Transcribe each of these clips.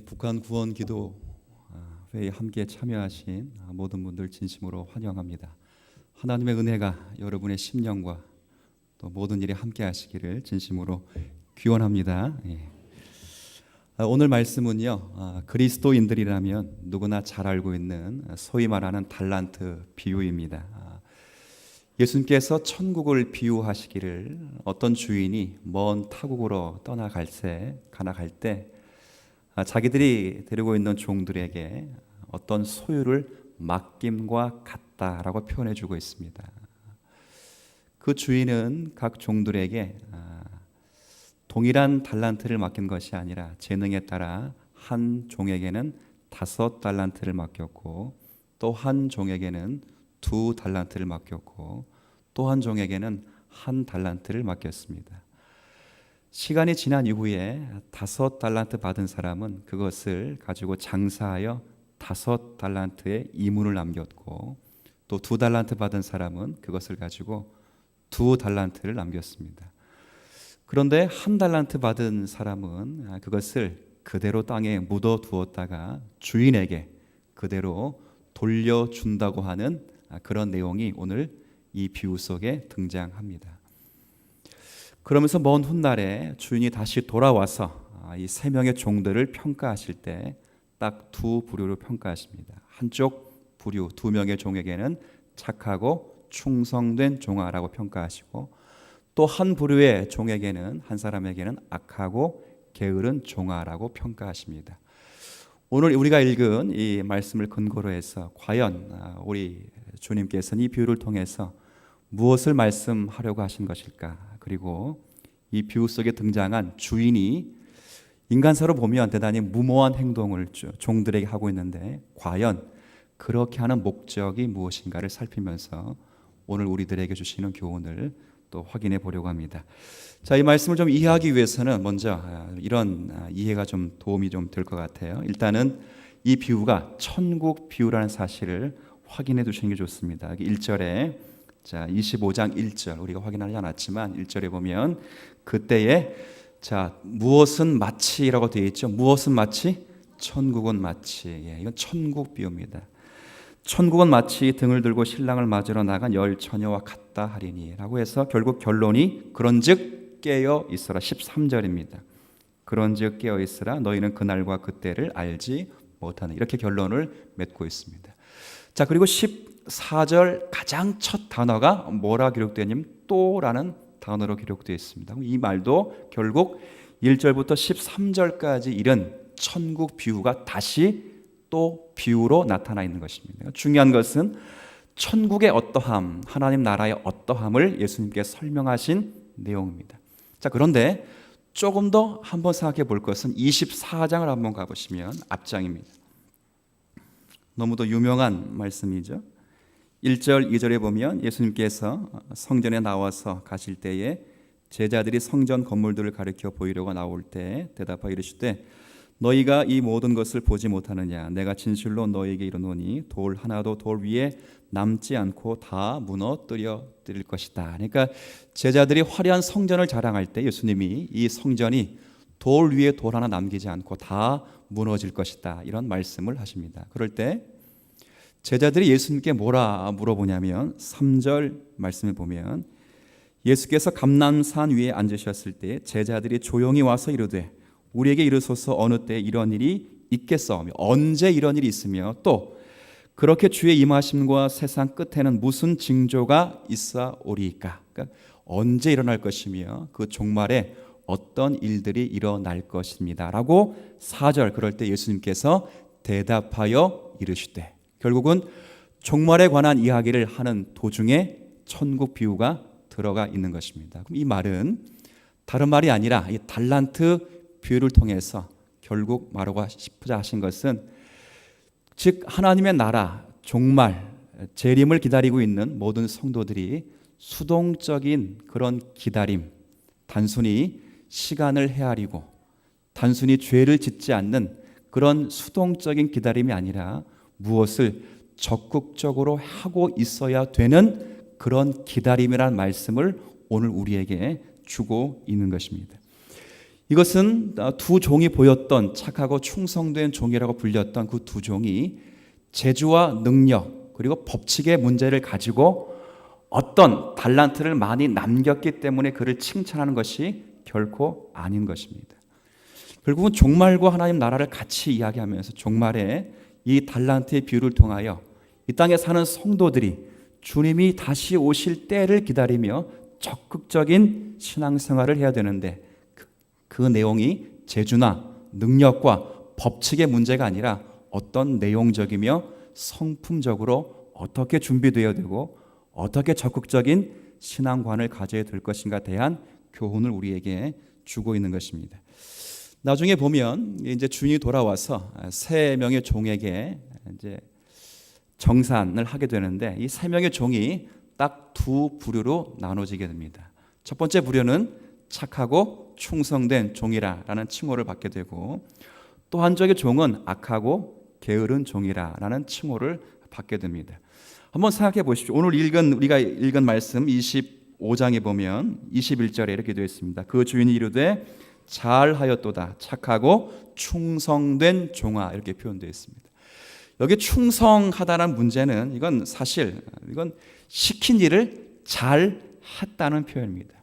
북한 구원 기도 회에 함께 참여하신 모든 분들 진심으로 환영합니다. 하나님의 은혜가 여러분의 심령과 또 모든 일에 함께 하시기를 진심으로 기원합니다. 오늘 말씀은요, 그리스도인들이라면 누구나 잘 알고 있는 소위 말하는 달란트 비유입니다. 예수님께서 천국을 비유하시기를 어떤 주인이 먼 타국으로 떠나갈 때 자기들이 데리고 있는 종들에게 어떤 소유를 맡김과 같다라고 표현해 주고 있습니다. 그 주인은 각 종들에게 동일한 달란트를 맡긴 것이 아니라 재능에 따라 한 종에게는 5달란트를 맡겼고, 또 한 종에게는 2달란트를 맡겼고, 또 한 종에게는 1달란트를 맡겼습니다. 시간이 지난 이후에 5달란트 받은 사람은 그것을 가지고 장사하여 5달란트의 이문을 남겼고, 또 2달란트 받은 사람은 그것을 가지고 2달란트를 남겼습니다. 그런데 1달란트 받은 사람은 그것을 그대로 땅에 묻어 두었다가 주인에게 그대로 돌려준다고 하는 그런 내용이 오늘 이 비유 속에 등장합니다. 그러면서 먼 훗날에 주인이 다시 돌아와서 이 3명의 종들을 평가하실 때 딱 2부류로 평가하십니다. 한쪽 부류 2명의 종에게는 착하고 충성된 종아라고 평가하시고, 또 한 부류의 종에게는, 한 사람에게는 악하고 게으른 종아라고 평가하십니다. 오늘 우리가 읽은 이 말씀을 근거로 해서 과연 우리 주님께서는 이 비유를 통해서 무엇을 말씀하려고 하신 것일까? 그리고 이 비유 속에 등장한 주인이 인간사로 보면 대단히 무모한 행동을 종들에게 하고 있는데, 과연 그렇게 하는 목적이 무엇인가를 살피면서 오늘 우리들에게 주시는 교훈을 또 확인해 보려고 합니다. 자, 이 말씀을 좀 이해하기 위해서는 먼저 이런 이해가 좀 도움이 좀 될 것 같아요. 일단은 이 비유가 천국 비유라는 사실을 확인해 두시는 게 좋습니다. 1절에 25장 1절 우리가 확인하지 않았지만 1절에 보면 그때에 무엇은 마치라고 되어 있죠. 무엇은 마치? 천국은 마치. 이건 천국 비유입니다. 천국은 마치 등을 들고 신랑을 맞으러 나간 10처녀와 같다 하리니 라고 해서 결국 결론이 그런즉 깨어 있어라. 13절입니다. 그런즉 깨어 있으라. 너희는 그날과 그때를 알지 못하는, 이렇게 결론을 맺고 있습니다. 자, 그리고 14절 가장 첫 단어가 뭐라 기록되냐면 또라는 단어로 기록되어 있습니다. 이 말도 결국 1절부터 13절까지 이른 천국 비유가 다시 또 비유로 나타나 있는 것입니다. 중요한 것은 천국의 어떠함, 하나님 나라의 어떠함을 예수님께서 설명하신 내용입니다. 자, 그런데 조금 더 한번 생각해 볼 것은 24장을 한번 가보시면 앞장입니다. 너무도 유명한 말씀이죠. 1절, 2절에 보면 예수님께서 성전에 나와서 가실 때에 제자들이 성전 건물들을 가리켜 보이려고 나올 때 대답하여 이르시되 너희가 이 모든 것을 보지 못하느냐? 내가 진실로 너희에게 이르노니 돌 하나도 돌 위에 남지 않고 다 무너뜨려 드릴 것이다. 그러니까 제자들이 화려한 성전을 자랑할 때 예수님이 이 성전이 돌 위에 돌 하나 남기지 않고 다 무너질 것이다, 이런 말씀을 하십니다. 그럴 때 제자들이 예수님께 뭐라 물어보냐면 3절 말씀을 보면 예수께서 감람산 위에 앉으셨을 때 제자들이 조용히 와서 이르되 우리에게 이르소서 어느 때 이런 일이 있겠사오며 언제 이런 일이 있으며 또 그렇게 주의 임하심과 세상 끝에는 무슨 징조가 있사오리이까? 그러니까 언제 일어날 것이며 그 종말에 어떤 일들이 일어날 것입니다 라고 4절 그럴 때 예수님께서 대답하여 이르시되, 결국은 종말에 관한 이야기를 하는 도중에 천국 비유가 들어가 있는 것입니다. 그럼 이 말은 다른 말이 아니라 이 달란트 비유를 통해서 결국 말하고 싶으자 하신 것은, 즉 하나님의 나라 종말 재림을 기다리고 있는 모든 성도들이 수동적인 그런 기다림, 단순히 시간을 헤아리고 단순히 죄를 짓지 않는 그런 수동적인 기다림이 아니라 무엇을 적극적으로 하고 있어야 되는 그런 기다림이라는 말씀을 오늘 우리에게 주고 있는 것입니다. 이것은 두 종이 보였던 착하고 충성된 종이라고 불렸던 그 두 종이 재주와 능력 그리고 법칙의 문제를 가지고 어떤 달란트를 많이 남겼기 때문에 그를 칭찬하는 것이 결코 아닌 것입니다. 결국은 종말과 하나님 나라를 같이 이야기하면서 종말에 이 달란트의 비유를 통하여 이 땅에 사는 성도들이 주님이 다시 오실 때를 기다리며 적극적인 신앙생활을 해야 되는데 그 내용이 재주나 능력과 법칙의 문제가 아니라 어떤 내용적이며 성품적으로 어떻게 준비되어야 되고 어떻게 적극적인 신앙관을 가져야 될 것인가에 대한 교훈을 우리에게 주고 있는 것입니다. 나중에 보면 이제 주인이 돌아와서 세 명의 종에게 이제 정산을 하게 되는데 이 세 명의 종이 딱 두 부류로 나눠지게 됩니다. 첫 번째 부류는 착하고 충성된 종이라라는 칭호를 받게 되고 또 한쪽의 종은 악하고 게으른 종이라라는 칭호를 받게 됩니다. 한번 생각해 보십시오. 오늘 우리가 읽은 말씀 25장에 보면 21절에 이렇게 되어 있습니다. 그 주인이 이르되 잘하였도다 착하고 충성된 종아 이렇게 표현되어 있습니다. 여기 충성하다는 문제는 이건 사실 이건 시킨 일을 잘 했다는 표현입니다.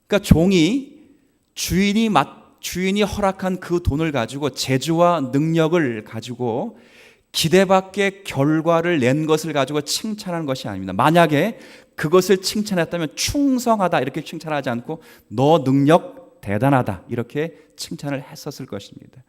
그러니까 종이 주인이 허락한 그 돈을 가지고 재주와 능력을 가지고 기대밖의 결과를 낸 것을 가지고 칭찬하는 것이 아닙니다. 만약에 그것을 칭찬했다면 충성하다 이렇게 칭찬하지 않고 너 능력 대단하다 이렇게 칭찬을 했었을 것입니다.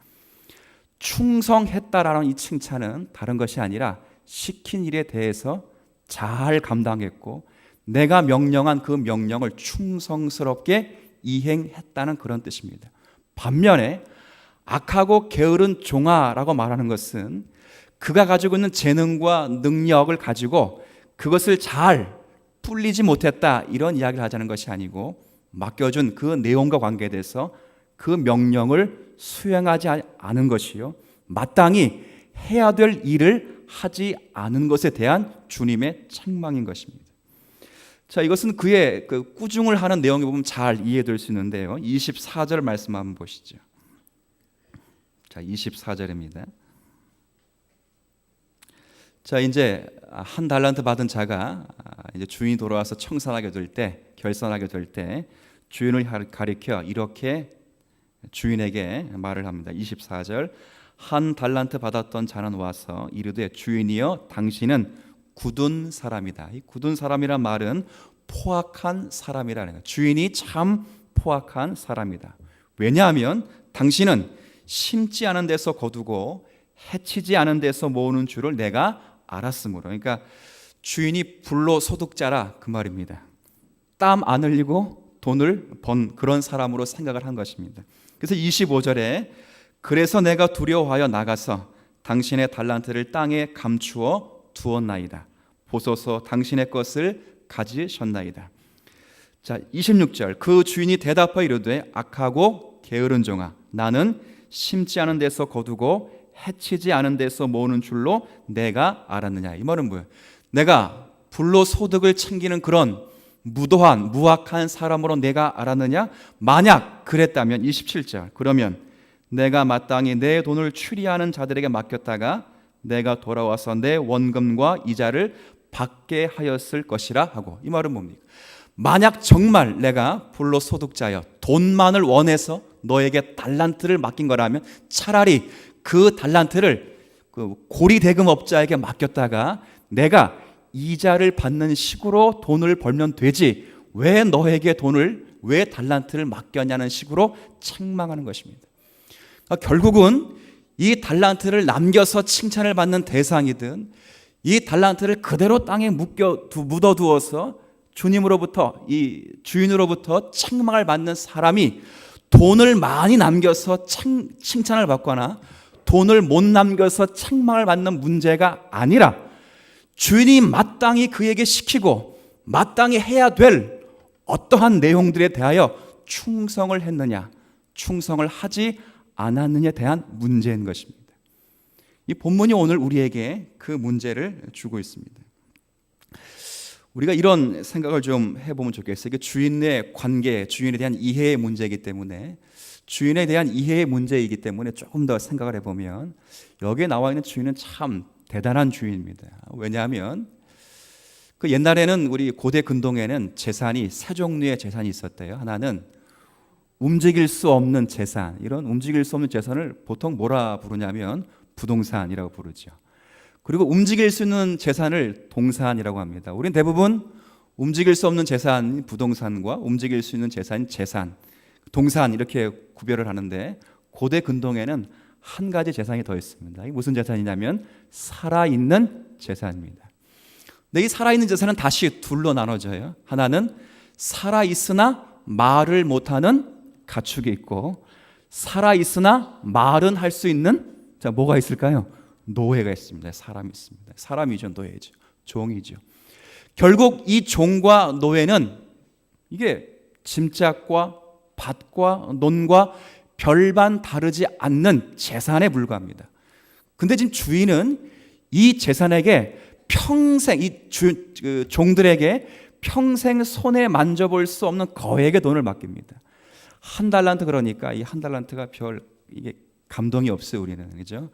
충성했다라는 이 칭찬은 다른 것이 아니라 시킨 일에 대해서 잘 감당했고 내가 명령한 그 명령을 충성스럽게 이행했다는 그런 뜻입니다. 반면에 악하고 게으른 종아라고 말하는 것은 그가 가지고 있는 재능과 능력을 가지고 그것을 잘 풀리지 못했다 이런 이야기를 하자는 것이 아니고 맡겨준 그 내용과 관계에 대해서 그 명령을 수행하지 않은 것이요 마땅히 해야 될 일을 하지 않은 것에 대한 주님의 책망인 것입니다. 자, 이것은 그의 그 꾸중을 하는 내용에 보면 잘 이해될 수 있는데요. 24절 말씀 한번 보시죠. 자, 24절입니다. 자, 이제 한 달란트 받은 자가 이제 주인이 돌아와서 청산하게 될 때, 결산하게 될 때 주인을 가리켜 이렇게 주인에게 말을 합니다. 24절 한 달란트 받았던 자는 와서 이르되 주인이여 당신은 굳은 사람이다. 이 굳은 사람이란 말은 포악한 사람이라는 거예요. 주인이 참 포악한 사람이다. 왜냐하면 당신은 심지 않은 데서 거두고 해치지 않은 데서 모으는 줄을 내가 알았으므로. 그러니까 주인이 불로소득자라 그 말입니다. 땀 안 흘리고 돈을 번 그런 사람으로 생각을 한 것입니다. 그래서 25절에 그래서 내가 두려워하여 나가서 당신의 달란트를 땅에 감추어 두었나이다. 보소서 당신의 것을 가지셨나이다. 자, 26절 그 주인이 대답하여 이르되 악하고 게으른 종아 나는 심지 않은 데서 거두고 해치지 않은 데서 모으는 줄로 내가 알았느냐. 이 말은 뭐예요? 내가 불로소득을 챙기는 그런 무도한 무악한 사람으로 내가 알았느냐? 만약 그랬다면 27절 그러면 내가 마땅히 내 돈을 추리하는 자들에게 맡겼다가 내가 돌아와서 내 원금과 이자를 받게 하였을 것이라 하고. 이 말은 뭡니까? 만약 정말 내가 불로소득자여 돈만을 원해서 너에게 달란트를 맡긴 거라면 차라리 그 달란트를 그 고리대금업자에게 맡겼다가 내가 이자를 받는 식으로 돈을 벌면 되지 왜 너에게 왜 달란트를 맡겼냐는 식으로 책망하는 것입니다. 그러니까 결국은 이 달란트를 남겨서 칭찬을 받는 대상이든 이 달란트를 그대로 땅에 묻어두어서 주님으로부터 이 주인으로부터 책망을 받는 사람이 돈을 많이 남겨서 칭찬을 받거나 돈을 못 남겨서 책망을 받는 문제가 아니라 주인이 마땅히 그에게 시키고 마땅히 해야 될 어떠한 내용들에 대하여 충성을 했느냐 충성을 하지 않았느냐에 대한 문제인 것입니다. 이 본문이 오늘 우리에게 그 문제를 주고 있습니다. 우리가 이런 생각을 좀 해보면 좋겠어요. 이게 주인의 관계, 주인에 대한 이해의 문제이기 때문에, 주인에 대한 이해의 문제이기 때문에 조금 더 생각을 해보면, 여기에 나와 있는 주인은 참 대단한 주인입니다. 왜냐하면 그 옛날에는, 우리 고대 근동에는 재산이 세 종류의 재산이 있었대요. 하나는 움직일 수 없는 재산, 이런 움직일 수 없는 재산을 보통 뭐라 부르냐면 부동산이라고 부르죠. 그리고 움직일 수 있는 재산을 동산이라고 합니다. 우리는 대부분 움직일 수 없는 재산 부동산과 움직일 수 있는 재산 재산, 동산 이렇게 구별을 하는데, 고대 근동에는 한 가지 재산이 더 있습니다. 이게 무슨 재산이냐면 살아있는 재산입니다. 근데 이 살아있는 재산은 다시 둘로 나눠져요. 하나는 살아있으나 말을 못하는 가축이 있고, 살아있으나 말은 할 수 있는, 자, 뭐가 있을까요? 노예가 있습니다. 사람이 있습니다. 사람이죠, 노예죠, 종이죠. 결국 이 종과 노예는 이게 짐짝과 밭과 논과 별반 다르지 않는 재산에 불과합니다. 근데 지금 주인은 이 재산에게 평생, 종들에게 평생 손에 만져볼 수 없는 거액의 돈을 맡깁니다. 한 달란트, 그러니까 이 한 달란트가 이게 감동이 없어요, 우리는. 그죠?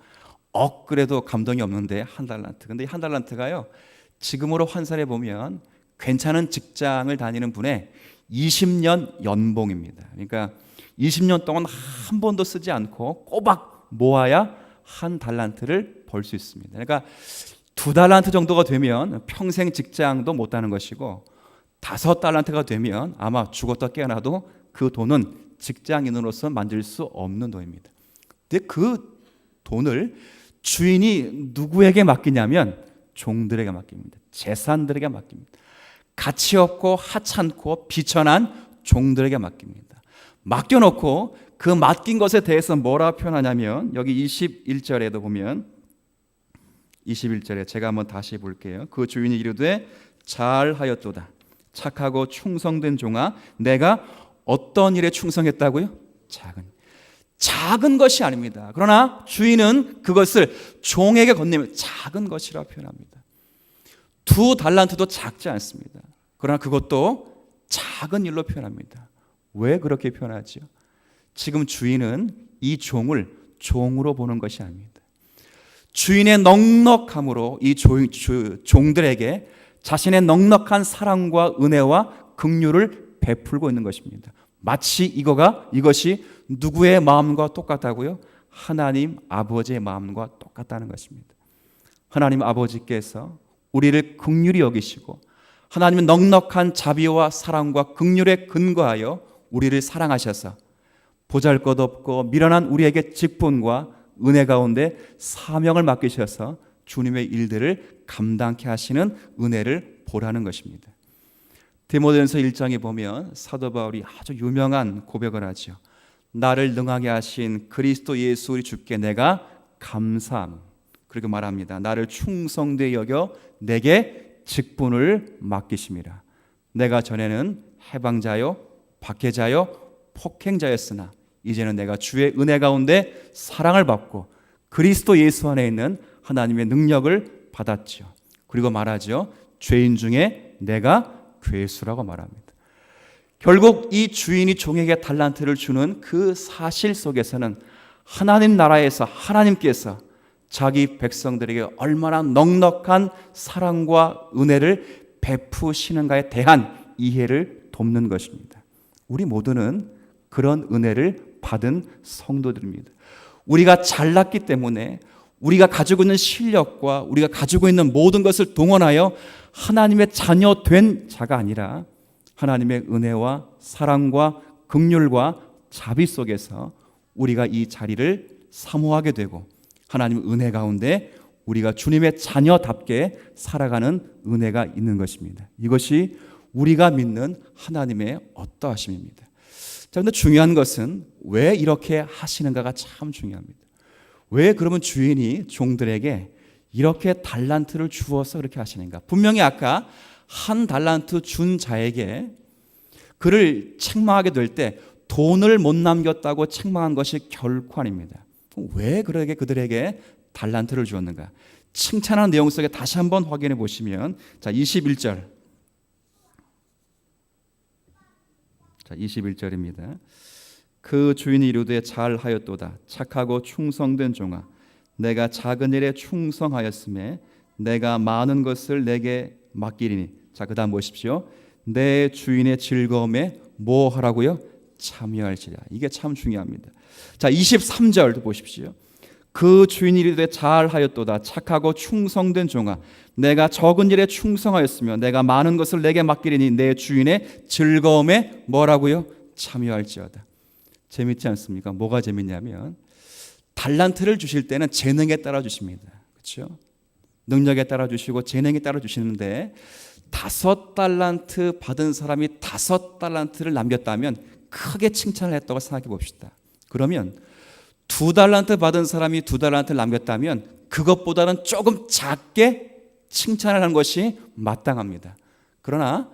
그래도 감동이 없는데 한 달란트. 근데 이 한 달란트가요, 지금으로 환산해 보면 괜찮은 직장을 다니는 분의 20년 연봉입니다. 그러니까 20년 동안 한 번도 쓰지 않고 꼬박 모아야 한 달란트를 벌 수 있습니다. 그러니까 2달란트 정도가 되면 평생 직장도 못 다는 것이고, 5달란트가 되면 아마 죽었다 깨어나도 그 돈은 직장인으로서 만질 수 없는 돈입니다. 근데 그 돈을 주인이 누구에게 맡기냐면 종들에게 맡깁니다. 재산들에게 맡깁니다. 가치 없고 하찮고 비천한 종들에게 맡깁니다. 맡겨놓고 그 맡긴 것에 대해서 뭐라 표현하냐면, 여기 21절에도 보면, 21절에 제가 한번 다시 볼게요. 그 주인이 이르되 잘하였도다, 착하고 충성된 종아, 내가 어떤 일에 충성했다고요? 작은 것이 아닙니다. 그러나 주인은 그것을 종에게 건네며 작은 것이라 표현합니다. 2달란트도 작지 않습니다. 그러나 그것도 작은 일로 표현합니다. 왜 그렇게 표현하죠? 지금 주인은 이 종을 종으로 보는 것이 아닙니다. 주인의 넉넉함으로 이 종들에게 자신의 넉넉한 사랑과 은혜와 긍휼을 베풀고 있는 것입니다. 마치 이것이 누구의 마음과 똑같다고요? 하나님 아버지의 마음과 똑같다는 것입니다. 하나님 아버지께서 우리를 긍휼히 여기시고, 하나님은 넉넉한 자비와 사랑과 긍휼에 근거하여 우리를 사랑하셔서 보잘것없고 미련한 우리에게 직분과 은혜 가운데 사명을 맡기셔서 주님의 일들을 감당케 하시는 은혜를 보라는 것입니다. 디모데전서 1장에 보면 사도 바울이 아주 유명한 고백을 하죠. 나를 능하게 하신 그리스도 예수 우리 주께 내가 감사함. 그렇게 말합니다. 나를 충성되이 여겨 내게 직분을 맡기심이라. 내가 전에는 해방자요 박해자요 폭행자였으나 이제는 내가 주의 은혜 가운데 사랑을 받고 그리스도 예수 안에 있는 하나님의 능력을 받았지요. 그리고 말하죠. 죄인 중에 내가 괴수라고 말합니다. 결국 이 주인이 종에게 달란트를 주는 그 사실 속에서는 하나님 나라에서 하나님께서 자기 백성들에게 얼마나 넉넉한 사랑과 은혜를 베푸시는가에 대한 이해를 돕는 것입니다. 우리 모두는 그런 은혜를 받은 성도들입니다. 우리가 잘났기 때문에 우리가 가지고 있는 실력과 우리가 가지고 있는 모든 것을 동원하여 하나님의 자녀 된 자가 아니라 하나님의 은혜와 사랑과 긍휼과 자비 속에서 우리가 이 자리를 사모하게 되고 하나님의 은혜 가운데 우리가 주님의 자녀답게 살아가는 은혜가 있는 것입니다. 이것이 우리가 믿는 하나님의 어떠하심입니다. 자, 근데 중요한 것은 왜 이렇게 하시는가가 참 중요합니다. 왜 그러면 주인이 종들에게 이렇게 달란트를 주어서 그렇게 하시는가? 분명히 아까 한 달란트 준 자에게 그를 책망하게 될 때 돈을 못 남겼다고 책망한 것이 결코 아닙니다. 왜 그들에게 달란트를 주었는가? 칭찬하는 내용 속에 다시 한번 확인해 보시면, 자, 21절 자, 21절입니다. 그 주인이 이르되 잘하였도다. 착하고 충성된 종아, 내가 작은 일에 충성하였음에 내가 많은 것을 내게 맡기리니. 자, 그다음 보십시오. 내 주인의 즐거움에 뭐 하라고요? 참여할지라. 이게 참 중요합니다. 자, 23절도 보십시오. 그 주인이 이르되 잘하였도다. 착하고 충성된 종아, 내가 적은 일에 충성하였으며 내가 많은 것을 내게 맡기리니 내 주인의 즐거움에 뭐라고요? 참여할지어다. 재밌지 않습니까? 뭐가 재밌냐면 달란트를 주실 때는 재능에 따라 주십니다. 그렇죠? 능력에 따라 주시고 재능에 따라 주시는데 5달란트 받은 사람이 5달란트를 남겼다면 크게 칭찬을 했다고 생각해 봅시다. 그러면 2달란트 받은 사람이 2달란트를 남겼다면 그것보다는 조금 작게 칭찬을 하는 것이 마땅합니다. 그러나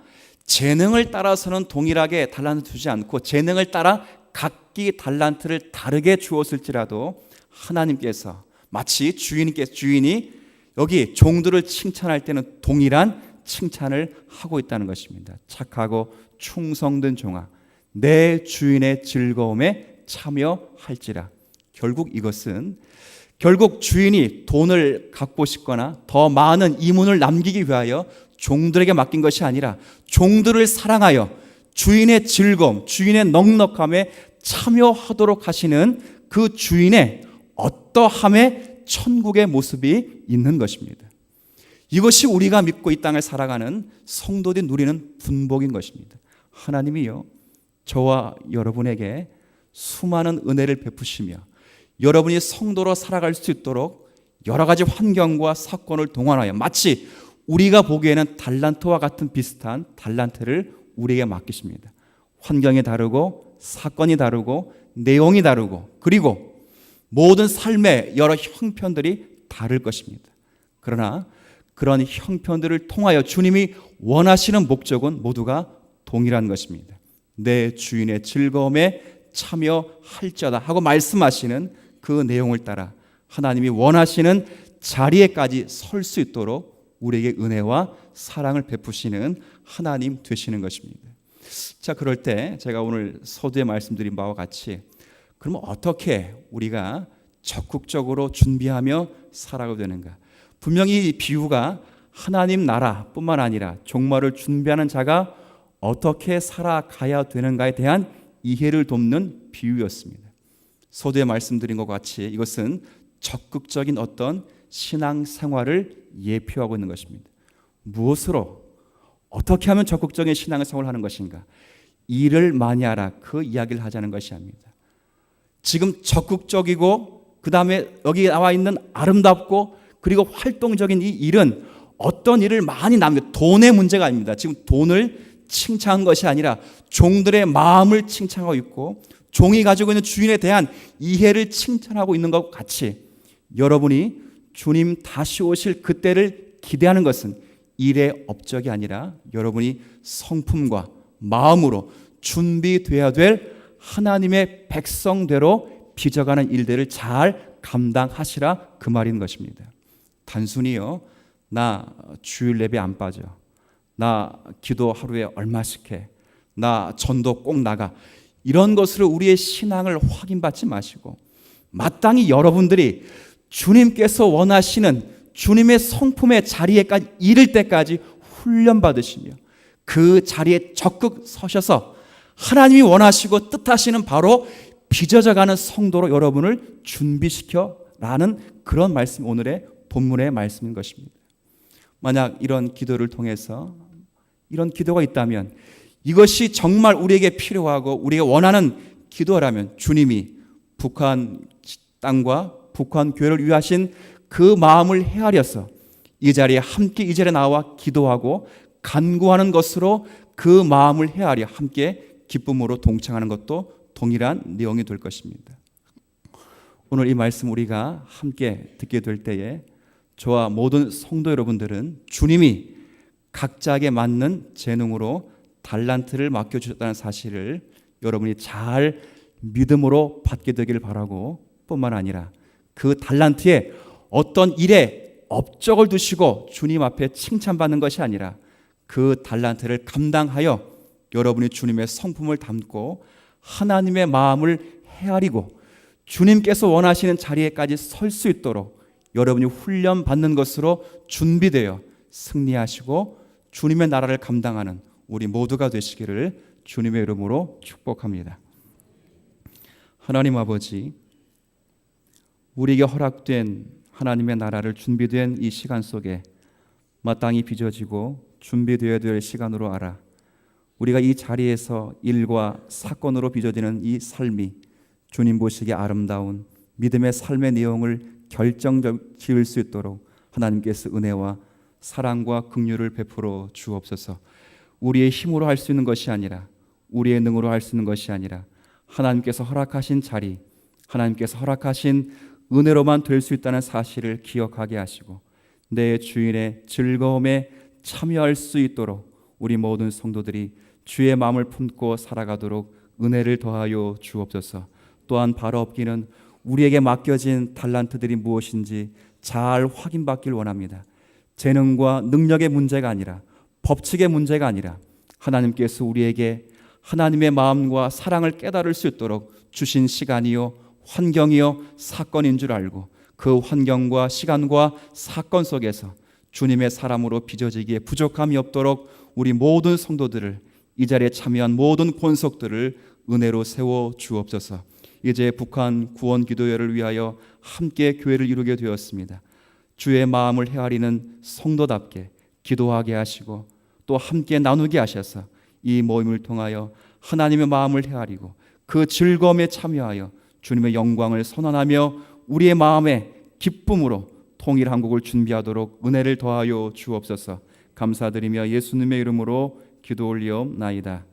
재능을 따라서는 동일하게 달란트 주지 않고 재능을 따라 각기 달란트를 다르게 주었을지라도 하나님께서 마치 주인이 여기 종들을 칭찬할 때는 동일한 칭찬을 하고 있다는 것입니다. 착하고 충성된 종아, 내 주인의 즐거움에 참여할지라. 결국 주인이 돈을 갖고 싶거나 더 많은 이문을 남기기 위하여 종들에게 맡긴 것이 아니라 종들을 사랑하여 주인의 즐거움, 주인의 넉넉함에 참여하도록 하시는 그 주인의 어떠함의 천국의 모습이 있는 것입니다. 이것이 우리가 믿고 이 땅을 살아가는 성도들이 누리는 분복인 것입니다. 하나님이요, 저와 여러분에게 수많은 은혜를 베푸시며 여러분이 성도로 살아갈 수 있도록 여러 가지 환경과 사건을 동원하여 마치 우리가 보기에는 달란트와 같은 비슷한 달란트를 우리에게 맡기십니다. 환경이 다르고 사건이 다르고 내용이 다르고 그리고 모든 삶의 여러 형편들이 다를 것입니다. 그러나 그런 형편들을 통하여 주님이 원하시는 목적은 모두가 동일한 것입니다. 내 주인의 즐거움에 참여할지어다 하고 말씀하시는 그 내용을 따라 하나님이 원하시는 자리에까지 설 수 있도록 우리에게 은혜와 사랑을 베푸시는 하나님 되시는 것입니다. 자, 그럴 때 제가 오늘 서두에 말씀드린 바와 같이 그러면 어떻게 우리가 적극적으로 준비하며 살아가야 되는가? 분명히 이 비유가 하나님 나라뿐만 아니라 종말을 준비하는 자가 어떻게 살아가야 되는가에 대한 이해를 돕는 비유였습니다. 서두에 말씀드린 것 같이 이것은 적극적인 어떤 신앙생활을 예표하고 있는 것입니다. 무엇으로 어떻게 하면 적극적인 신앙생활을 하는 것인가? 일을 많이 하라, 그 이야기를 하자는 것이 아닙니다. 지금 적극적이고 그 다음에 여기 나와 있는 아름답고 그리고 활동적인 이 일은 어떤 일을 많이 남겨 돈의 문제가 아닙니다. 지금 돈을 칭찬한 것이 아니라 종들의 마음을 칭찬하고 있고 종이 가지고 있는 주인에 대한 이해를 칭찬하고 있는 것 같이 여러분이 주님 다시 오실 그때를 기대하는 것은 일의 업적이 아니라 여러분이 성품과 마음으로 준비되어야 될 하나님의 백성대로 빚어가는 일들을 잘 감당하시라 그 말인 것입니다. 단순히요, 나 주일 예배 안 빠져, 나 기도 하루에 얼마씩 해, 나 전도 꼭 나가, 이런 것으로 우리의 신앙을 확인받지 마시고 마땅히 여러분들이 주님께서 원하시는 주님의 성품의 자리에까지 이를 때까지 훈련받으시며 그 자리에 적극 서셔서 하나님이 원하시고 뜻하시는 바로 빚어져가는 성도로 여러분을 준비시켜라는 그런 말씀, 오늘의 본문의 말씀인 것입니다. 만약 이런 기도를 통해서 이런 기도가 있다면 이것이 정말 우리에게 필요하고 우리가 원하는 기도라면 주님이 북한 땅과 북한 교회를 위하신 그 마음을 헤아려서 이 자리에 함께 이 자리에 나와 기도하고 간구하는 것으로 그 마음을 헤아려 함께 기쁨으로 동창하는 것도 동일한 내용이 될 것입니다. 오늘 이 말씀 우리가 함께 듣게 될 때에 저와 모든 성도 여러분들은 주님이 각자에게 맞는 재능으로 달란트를 맡겨주셨다는 사실을 여러분이 잘 믿음으로 받게 되기를 바라고 뿐만 아니라 그 달란트에 어떤 일에 업적을 두시고 주님 앞에 칭찬받는 것이 아니라 그 달란트를 감당하여 여러분이 주님의 성품을 담고 하나님의 마음을 헤아리고 주님께서 원하시는 자리에까지 설 수 있도록 여러분이 훈련받는 것으로 준비되어 승리하시고 주님의 나라를 감당하는 우리 모두가 되시기를 주님의 이름으로 축복합니다. 하나님 아버지, 우리에게 허락된 하나님의 나라를 준비된 이 시간 속에 마땅히 빚어지고 준비되어야 될 시간으로 알아 우리가 이 자리에서 일과 사건으로 빚어지는 이 삶이 주님 보시기에 아름다운 믿음의 삶의 내용을 결정적 지을 수 있도록 하나님께서 은혜와 사랑과 긍휼을 베풀어 주옵소서. 우리의 힘으로 할 수 있는 것이 아니라 우리의 능으로 할 수 있는 것이 아니라 하나님께서 허락하신 자리, 하나님께서 허락하신 은혜로만 될 수 있다는 사실을 기억하게 하시고 내 주인의 즐거움에 참여할 수 있도록 우리 모든 성도들이 주의 마음을 품고 살아가도록 은혜를 더하여 주옵소서. 또한 바로 없기는 우리에게 맡겨진 달란트들이 무엇인지 잘 확인받길 원합니다. 재능과 능력의 문제가 아니라 법칙의 문제가 아니라 하나님께서 우리에게 하나님의 마음과 사랑을 깨달을 수 있도록 주신 시간이요 환경이요 사건인 줄 알고 그 환경과 시간과 사건 속에서 주님의 사람으로 빚어지기에 부족함이 없도록 우리 모든 성도들을 이 자리에 참여한 모든 권속들을 은혜로 세워 주옵소서. 이제 북한 구원 기도회를 위하여 함께 교회를 이루게 되었습니다. 주의 마음을 헤아리는 성도답게 기도하게 하시고 또 함께 나누게 하셔서 이 모임을 통하여 하나님의 마음을 헤아리고 그 즐거움에 참여하여 주님의 영광을 선언하며 우리의 마음의 기쁨으로 통일 한국을 준비하도록 은혜를 더하여 주옵소서. 감사드리며 예수님의 이름으로 기도 올리옵나이다.